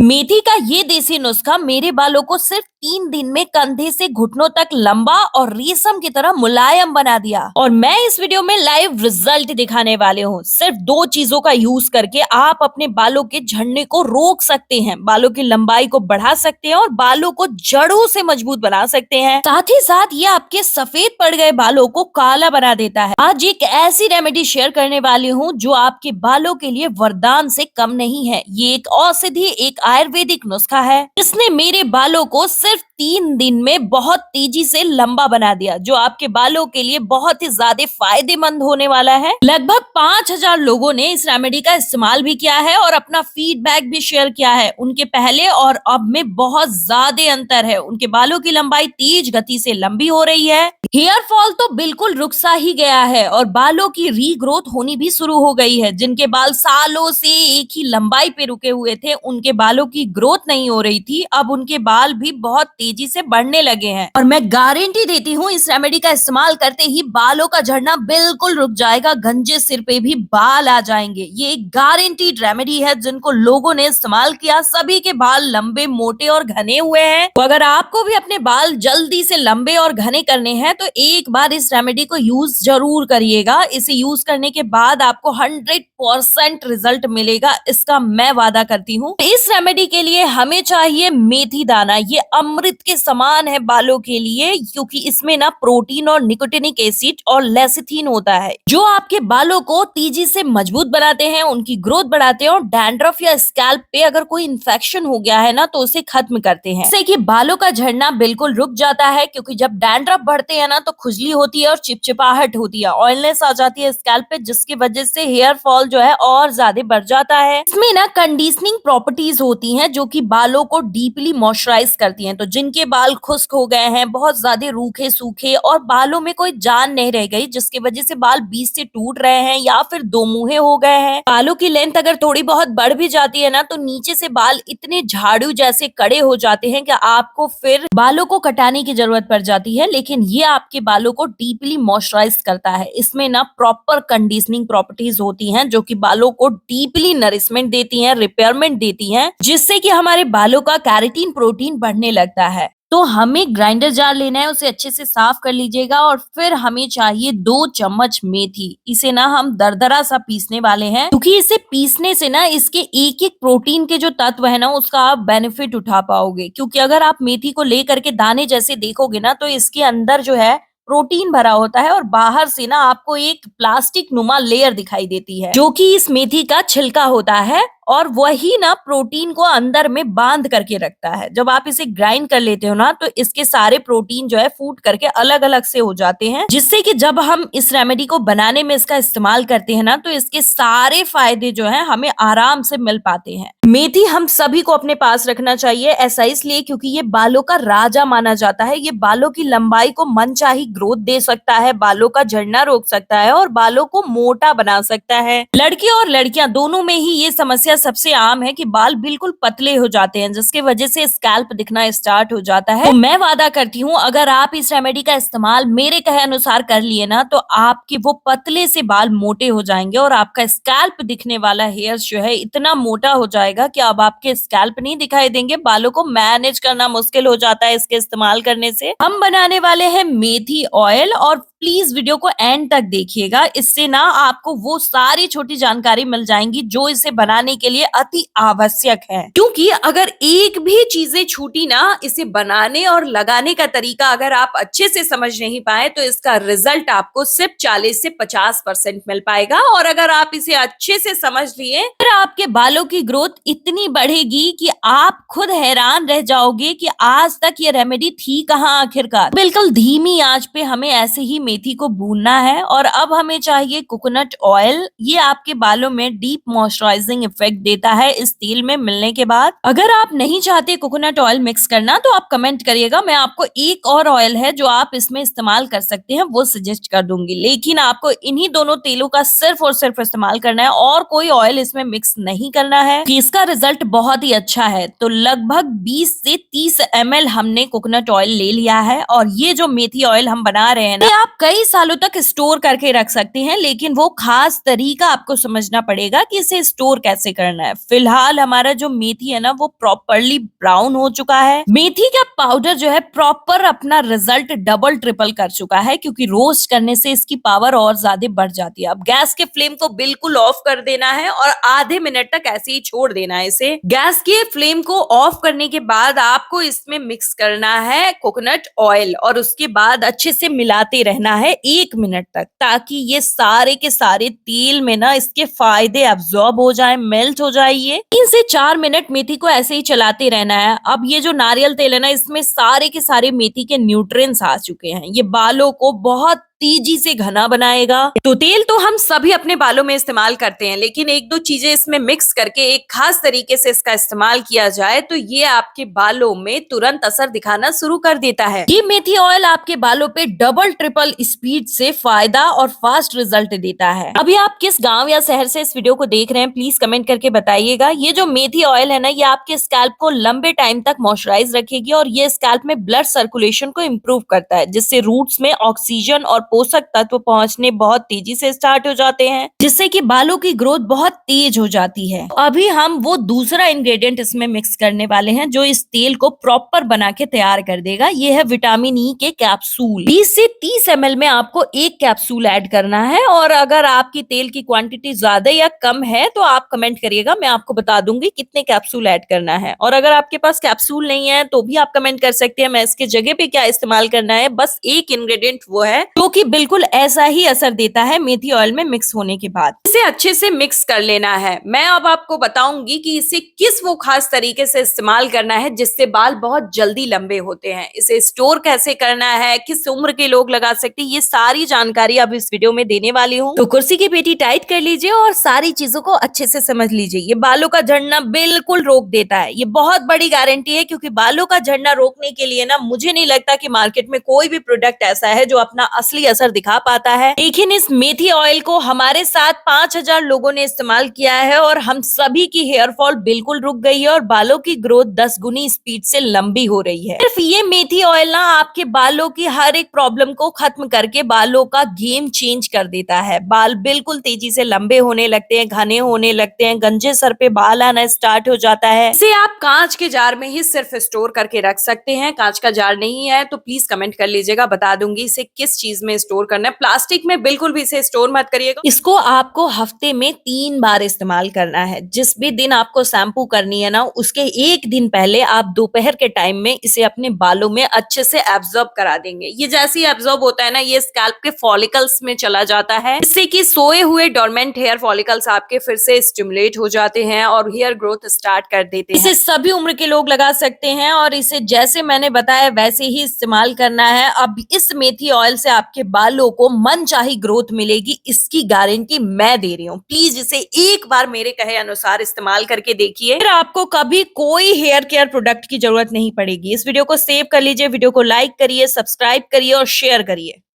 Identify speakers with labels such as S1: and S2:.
S1: मेथी का ये देसी नुस्खा मेरे बालों को सिर्फ 3 दिन में कंधे से घुटनों तक लंबा और रेशम की तरह मुलायम बना दिया। और मैं इस वीडियो में लाइव रिजल्ट दिखाने वाले हूँ। सिर्फ 2 चीजों का यूज करके आप अपने बालों के झड़ने को रोक सकते हैं, बालों की लंबाई को बढ़ा सकते हैं और बालों को जड़ों से मजबूत बना सकते हैं। साथ ही साथ ये आपके सफेद पड़ गए बालों को काला बना देता है। आज एक ऐसी रेमेडी शेयर करने वाली हूँ जो आपके बालों के लिए वरदान से कम नहीं है। ये एक औषधि, एक आयुर्वेदिक नुस्खा है जिसने मेरे बालों को सिर्फ 3 दिन में बहुत तेजी से लंबा बना दिया, जो आपके बालों के लिए बहुत ही ज्यादा फायदेमंद होने वाला है। लगभग 5000 लोगों ने इस रेमेडी का इस्तेमाल भी किया है और अपना फीडबैक भी शेयर किया है। उनके पहले और अब में बहुत ज्यादा अंतर है। उनके बालों की लंबाई तेज गति से लंबी हो रही है, हेयर फॉल तो बिल्कुल रुक सा ही गया है और बालों की रीग्रोथ होनी भी शुरू हो गई है। जिनके बाल सालों से एक ही लंबाई पे रुके हुए थे, उनके बालों की ग्रोथ नहीं हो रही थी, अब उनके बाल भी बहुत तेजी से बढ़ने लगे हैं। और मैं गारंटी देती हूँ इस रेमेडी का इस्तेमाल करते ही बालों का झड़ना बिल्कुल रुक जाएगा, गंजे सिर पे भी बाल आ जाएंगे। ये एक गारंटीड रेमेडी है। जिनको लोगों ने इस्तेमाल किया सभी के बाल लंबे, मोटे और घने हुए हैं। तो अगर आपको भी अपने बाल जल्दी से लंबे और घने करने हैं तो एक बार इस रेमेडी को यूज जरूर करिएगा। इसे यूज करने के बाद आपको 100% रिजल्ट मिलेगा, इसका मैं वादा करती हूँ। इस रेमेडी के लिए हमें चाहिए मेथी दाना। ये अमृत के समान है बालों के लिए, क्योंकि इसमें ना प्रोटीन और निकोटिनिक एसिड और लेसिथिन होता है, जो आपके बालों को तेजी से मजबूत बनाते हैं, उनकी ग्रोथ बढ़ाते हैं और डैंड्रफ या स्कैल्प पे अगर कोई इन्फेक्शन हो गया है ना तो उसे खत्म करते हैं। इससे कि बालों का झड़ना बिल्कुल रुक जाता है, क्योंकि जब डैंड्रफ बढ़ते हैं ना तो खुजली होती है और चिपचिपाहट होती है, ऑयलनेस आ जाती है स्कैल्प पे, जिसकी वजह से हेयर फॉल जो है और ज्यादा बढ़ जाता है। इसमें ना कंडीशनिंग प्रॉपर्टीज होती हैं जो कि बालों को डीपली मॉइस्चराइज करती हैं। तो जिनके बाल खुश्क हो गए हैं, बहुत ज्यादा रूखे सूखे और बालों में कोई जान नहीं रह गई, जिसकी वजह से बाल बीच से टूट रहे हैं या फिर दो मुहे हो गए हैं, बालों की लेंथ अगर थोड़ी बहुत बढ़ भी जाती है ना तो नीचे से बाल इतने झाड़ू जैसे कड़े हो जाते हैं कि आपको फिर बालों को कटाने की जरूरत पड़ जाती है। लेकिन ये आपके बालों को डीपली मॉइस्चराइज करता है। इसमें ना प्रॉपर कंडीशनिंग प्रॉपर्टीज होती हैं जो कि बालों को डीपली नरिशमेंट देती हैं, रिपेयरमेंट देती हैं, जिससे कि हमारे बालों का कैराटिन प्रोटीन बढ़ने लगता है। तो हमें ग्राइंडर जार लेना है, उसे अच्छे से साफ कर लीजिएगा और फिर हमें चाहिए 2 चम्मच मेथी। इसे ना हम दरदरा सा पीसने वाले हैं, क्योंकि इसे पीसने से ना इसके एक एक प्रोटीन के जो तत्व है ना उसका आप बेनिफिट उठा पाओगे। क्योंकि अगर आप मेथी को ले करके दाने जैसे देखोगे ना तो इसके अंदर जो है प्रोटीन भरा होता है और बाहर से ना आपको एक प्लास्टिक नुमा लेयर दिखाई देती है, जो कि इस मेथी का छिलका होता है और वही ना प्रोटीन को अंदर में बांध करके रखता है। जब आप इसे ग्राइंड कर लेते हो ना तो इसके सारे प्रोटीन जो है फूट करके अलग अलग से हो जाते हैं, जिससे कि जब हम इस रेमेडी को बनाने में इसका इस्तेमाल करते हैं ना तो इसके सारे फायदे जो है हमें आराम से मिल पाते हैं। मेथी हम सभी को अपने पास रखना चाहिए, ऐसा इसलिए क्योंकि ये बालों का राजा माना जाता है। ये बालों की लंबाई को मनचाही ग्रोथ दे सकता है, बालों का झड़ना रोक सकता है और बालों को मोटा बना सकता है। लड़के और लड़कियां दोनों में ही ये समस्या सबसे आम है कि बाल बिल्कुल पतले हो जाते हैं, जिसकी वजह से स्कैल्प दिखना स्टार्ट हो जाता है। तो मैं वादा करती हूँ अगर आप इस रेमेडी का इस्तेमाल मेरे कहे अनुसार कर लिए ना तो आपके वो पतले से बाल मोटे हो जाएंगे और आपका स्कैल्प दिखने वाला हेयर जो है इतना मोटा हो जाएगा कि अब आपके स्कैल्प नहीं दिखाई देंगे। बालों को मैनेज करना मुश्किल हो जाता है इसके इस्तेमाल करने से। हम बनाने वाले हैं मेथी ऑयल, और प्लीज वीडियो को एंड तक देखिएगा। इससे ना आपको वो सारी छोटी जानकारी मिल जाएंगी जो इसे बनाने के लिए अति आवश्यक है। क्योंकि अगर एक भी चीजें छूटी ना, इसे बनाने और लगाने का तरीका अगर आप अच्छे से समझ नहीं पाए तो इसका रिजल्ट आपको सिर्फ 40 से 50% मिल पाएगा। और अगर आप इसे अच्छे से समझ लिए फिर आपके बालों की ग्रोथ इतनी बढ़ेगी कि आप खुद हैरान रह जाओगे कि आज तक ये रेमेडी थी कहाँ आखिरकार। बिल्कुल धीमी आंच पे हमें ऐसे ही मेथी को भूनना है। और अब हमें चाहिए कोकोनट ऑयल। ये आपके बालों में डीप मॉइस्चराइजिंग इफेक्ट देता है इस तेल में मिलने के बाद। अगर आप नहीं चाहते कोकोनट ऑयल मिक्स करना तो आप कमेंट करिएगा, मैं आपको एक और ऑयल है जो आप इसमें इस्तेमाल कर सकते हैं वो सजेस्ट कर दूंगी। लेकिन आपको इन्हीं दोनों तेलों का सिर्फ और सिर्फ इस्तेमाल करना है और कोई ऑयल इसमें मिक्स नहीं करना है, कि इसका रिजल्ट बहुत ही अच्छा है। तो लगभग 20 से 30 ml हमने कोकोनट ऑयल ले लिया है और ये जो मेथी ऑयल हम बना रहे हैं ना, आप कई सालों तक स्टोर करके रख सकती हैं, लेकिन वो खास तरीका आपको समझना पड़ेगा कि इसे स्टोर कैसे करना है। फिलहाल हमारा जो मेथी है ना वो प्रॉपरली ब्राउन हो चुका है। मेथी का पाउडर जो है प्रॉपर अपना रिजल्ट डबल ट्रिपल कर चुका है, क्योंकि रोस्ट करने से इसकी पावर और ज्यादा बढ़ जाती है। अब गैस के फ्लेम को बिल्कुल ऑफ कर देना है और आधे मिनट तक ऐसे ही छोड़ देना है इसे। गैस के फ्लेम को ऑफ करने के बाद आपको इसमें मिक्स करना है कोकोनट ऑयल और उसके बाद अच्छे से मिलाते रहना है 1 मिनट तक, ताकि ये सारे के सारे तेल में ना इसके फायदे एब्जॉर्ब हो जाए, मेल्ट हो जाए। ये 3 से 4 मिनट मेथी को ऐसे ही चलाते रहना है। अब ये जो नारियल तेल है ना, इसमें सारे के सारे मेथी के न्यूट्रिएंट्स आ चुके हैं। ये बालों को बहुत तेजी से घना बनाएगा। तो तेल तो हम सभी अपने बालों में इस्तेमाल करते हैं, लेकिन एक दो चीजें इसमें मिक्स करके एक खास तरीके से इसका इस्तेमाल किया जाए तो ये आपके बालों में तुरंत असर दिखाना शुरू कर देता है। ये मेथी ऑयल आपके बालों पे डबल ट्रिपल स्पीड से फायदा और फास्ट रिजल्ट देता है। अभी आप किस गाँव या शहर से इस वीडियो को देख रहे हैं, प्लीज कमेंट करके बताइएगा। ये जो मेथी ऑयल है ना, ये आपके स्कैल्प को लंबे टाइम तक मॉइस्चराइज रखेगी और ये स्कैल्प में ब्लड सर्कुलेशन को इम्प्रूव करता है, जिससे रूट्स में ऑक्सीजन और पोषक तत्व पहुंचने बहुत तेजी से स्टार्ट हो जाते हैं, जिससे कि बालों की ग्रोथ बहुत तेज हो जाती है। अभी हम वो दूसरा इंग्रेडिएंट इसमें मिक्स करने वाले हैं जो इस तेल को प्रॉपर बना के तैयार कर देगा। ये है विटामिन ई के कैप्सूल। 20 से 30 ml में आपको एक कैप्सूल ऐड करना है, और अगर आपकी तेल की क्वांटिटी ज्यादा या कम है तो आप कमेंट करिएगा, मैं आपको बता दूंगी कितने कैप्सूल ऐड करना है। और अगर आपके पास कैप्सूल नहीं है तो भी आप कमेंट कर सकते हैं, मैं इसके जगह पे क्या इस्तेमाल करना है। बस एक इंग्रेडिएंट वो है जो कि बिल्कुल ऐसा ही असर देता है मेथी ऑयल में मिक्स होने के बाद। इसे अच्छे से मिक्स कर लेना है। मैं अब आपको बताऊंगी कि इसे किस वो खास तरीके से इस्तेमाल करना है जिससे बाल बहुत जल्दी लंबे होते हैं। इसे स्टोर कैसे करना है, किस उम्र के लोग लगा सकते हैं, ये सारी जानकारी अब इस वीडियो में देने वाली हूँ। तो कुर्सी की पेटी टाइट कर लीजिए और सारी चीजों को अच्छे से समझ लीजिए। ये बालों का झड़ना बिल्कुल रोक देता है, ये बहुत बड़ी गारंटी है, क्योंकि बालों का झड़ना रोकने के लिए ना मुझे नहीं लगता कि मार्केट में कोई भी प्रोडक्ट ऐसा है जो अपना असली असर दिखा पाता है। लेकिन इस मेथी ऑयल को हमारे साथ 5000 लोगों ने इस्तेमाल किया है और हम सभी की हेयर फॉल बिल्कुल रुक गई है और बालों की ग्रोथ 10 गुनी स्पीड से लंबी हो रही है। सिर्फ ये मेथी ऑयल ना आपके बालों की हर एक प्रॉब्लम को खत्म करके बालों का गेम चेंज कर देता है। बाल बिल्कुल तेजी से लंबे होने लगते हैं, घने होने लगते हैं, गंजे सर पे बाल आना स्टार्ट हो जाता है। इसे आप कांच के जार में ही सिर्फ स्टोर करके रख सकते हैं। कांच का जार नहीं है तो प्लीज कमेंट कर लीजिएगा, बता दूंगी इसे किस चीज में स्टोर करना है। प्लास्टिक में बिल्कुल भी इसे स्टोर मत करिएगा। इसको आपको हफ्ते में 3 बार इस्तेमाल करना है। जिस भी दिन आपको शैम्पू करनी है ना, उसके एक दिन पहले आप दोपहर के टाइम में इसे अपने बालों में अच्छे से एब्जॉर्ब करा देंगे। ये जैसे ही एब्जॉर्ब होता है ना, ये स्कैल्प के फॉलिकल्स में चला जाता है, इससे कि सोए हुए डोरमेंट हेयर फॉलिकल्स आपके फिर से स्टिमुलेट हो जाते हैं और हेयर ग्रोथ स्टार्ट कर देते हैं। इसे सभी उम्र के लोग लगा सकते हैं और इसे जैसे मैंने बताया वैसे ही इस्तेमाल करना है। अब इस मेथी ऑयल से आपके बालों को मनचाही ग्रोथ मिलेगी, इसकी गारंटी मैं दे रही हूँ। प्लीज इसे एक बार मेरे कहे अनुसार इस्तेमाल करके देखिए, फिर आपको कभी कोई हेयर केयर प्रोडक्ट की जरूरत नहीं पड़ेगी। इस वीडियो को सेव कर लीजिए, वीडियो को लाइक करिए, सब्सक्राइब करिए और शेयर करिए।